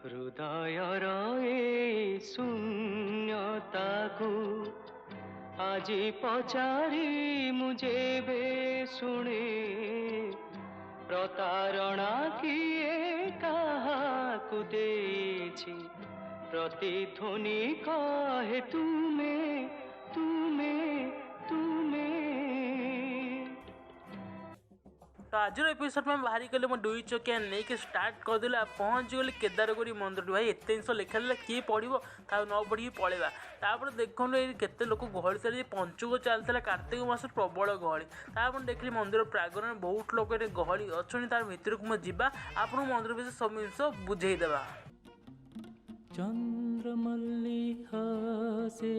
ହୃଦୟର ଏ ଶୂନ୍ୟତାକୁ ଆଜି ପଚାରି ମୁଁ ଯେବେ ଶୁଣେ ପ୍ରତାରଣା କିଏ କାହାକୁ ଦେଇଛି ପ୍ରତିଧ୍ୱନି କହେ ତୁମେ ତୁମେ ତୁମେ। तो आज एपिसोड में बाहरी कले मैं दुई चकिया नहीं कि स्टार्ट करदेला पहुँच गली केदारगौरी मंदिर भाई एत जिन लिखा किए पढ़ो न पढ़ी पलैया तापर देखो ये केते लोक गहली चली पंचुक चलता कार्तिक मास प्रबल गहली तापर देखिए मंदिर प्रांगण बहुत लोग गहली अच्छा तार भितर को मुझा आप मंदिर विषय सब जिन बुझेदेवा। चंद्रमल्लिका से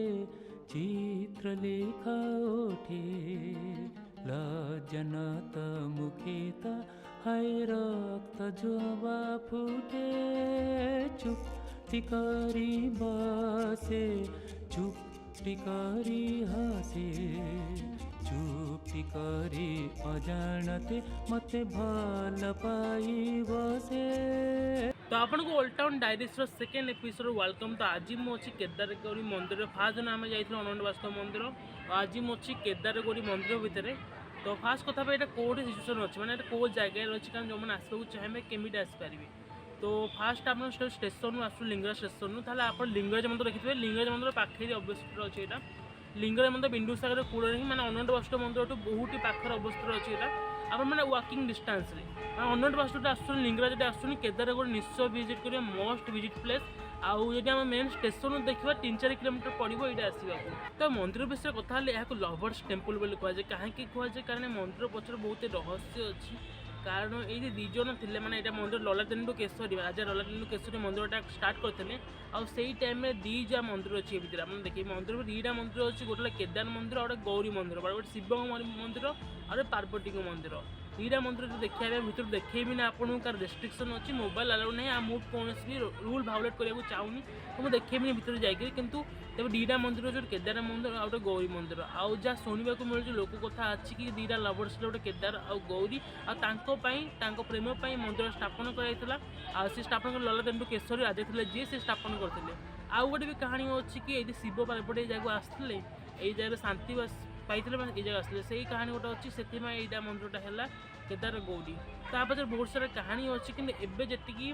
चित्रलेखा उठे लज्जनत मुखित हाय रक्त जोबा फुटे चुप्ति करी बसे चुप्ति करी हसे चुप्ति करी अजानते मते भल पाई बसे। तो आपन को old town diaries second episode welcome. तो आज मुझे केदारगौरी मंदिर फास्ट दिन आम जाइए अनंत बास्तव मंदिर आज मुझे केदारगौरी मंदिर भितर। तो फास्ट कथा ये कौटे सिचुएसन अच्छे मैंने कौ जगह अच्छे कारण जो मैंने आसपा चाहिए केमी आसपारे। तो फास्ट आप स्टेशन आस लिंगराज स्टेशन ताल आप लिंगराज मंदिर देखिए लिंगराज मंदिर पाखे अवस्थित अच्छे यहाँ लिंगराज मंदिर बिंदुसागर कूल ही मैंने अनंत बास्तव मंदिर बहुत ही पाखे अवस्थित अच्छे यहाँ आप मैंने वॉकिंग डिस्टेंस अनंत बास्तव आस लिंगराज आस केदारगौरी निश्चय विजिट करेंगे मस्ट विजिट प्लेस आउ जब आम मेन स्टेशन देखा 3-4 किलोमीटर पड़ो ये आसवा तो मंदिर विषय कथा यहाँ लवर्स टेम्पल बोली कहुए कहीं कहुए कारण मंदिर पचर बहुत रहस्य अच्छी कारण ये दीज थे मैंने यहाँ मंदिर ललाटेन्दु केशरी राजा ललाटेन्दु केशरी मंदिरटा स्टार्ट करते आई टाइम में दीजा मंदिर अच्छी भर आप देखिए मंदिर में दीटा मंदिर अच्छी गोटे केदार मंदिर और गौरी मंदिर गोटे शिव मंदिर और पार्वती मंदिर दीटा मंदिर देखा भर देखेबी ना आपको कार रेस्ट्रिक्शन अच्छी मोबाइल अलाउ नहीं आ मुझे कौन भी रूल भावलेट करने को चाहूनी तो मुझे देखेबी भर जाकि कितु तेज दीटा मंदिर जो केदार मंदिर और गोटे गौरी मंदिर आउ जहाँ शुणा मिलूँ लोक कथा अच्छी कि दीटा लवर्स गोटे केदार आ गौरी आ प्रेम मंदिर स्थापन कराई से स्थापन कर ललाटेन्दु केशरी राजा थे जी से स्थापन करते आउ गोटे भी कहानी अच्छी कि ये शिव पार्वती जगह आसते ये जगह शांति पाई ये जगह आसते से कहानी गोटे अच्छी से यहाँ मंदिरटा है केदार गौरी तापर बहुत सारा कहानी अच्छी कि जी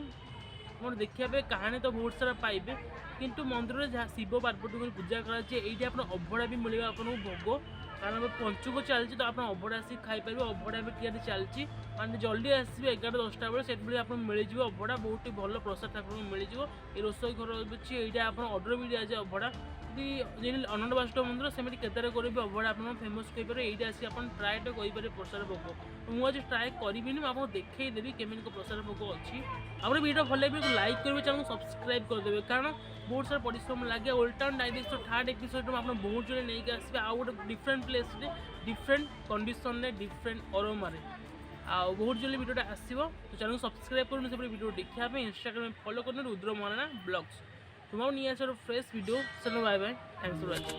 मोर देखा कहानी तो बहुत सारा पाइबे किंतु मंदिर में जहाँ शिव पार्वती को पूजा कराई आप अभड़ा भी मिले आपको भोग कारण पंचुक चलती तो आप अभड़ा आसिक खाईपर अभड़ा भी तैयारी चलती मैंने जल्दी आसवे 11-10टा बेले से आप मिल अभड़ा बहुत ही भल प्रसाद आप मिल ये रोसई घर अच्छी यहाँ आप अर्डर भी दिजाए अभड़ा यदि अनंत बास्तव मंदिर सेमती केदारगौरी भी अभड़ा आप फेमस कहीपर ये आसिक आप ट्राए तो कहीपर प्रसाद भोग मुझे आज ट्राए करी आपको देखदेवी केमी प्रसाद भोग अच्छी आप वीडियो भल लगे लाइक करेंगे चैनल सब्सक्राइब करदे कारण बहुत सारा परिश्रम लगे ओल्ड टाउन डायरीज तो थर्ड एपिसोड में आप बहुत जगह नहीं आसवे आउ गोटे different place different condition different aroma आउ बहुत जल्दी वीडियोटा आसो तो चैनल सब्सक्राइब कर वीडियो देखापी इंस्टाग्राम में फॉलो करना रुद्र महाराणा ब्लॉग्स तुम्हारा नहीं आस फ्रेश वीडियो चलो bye bye thanks for watching.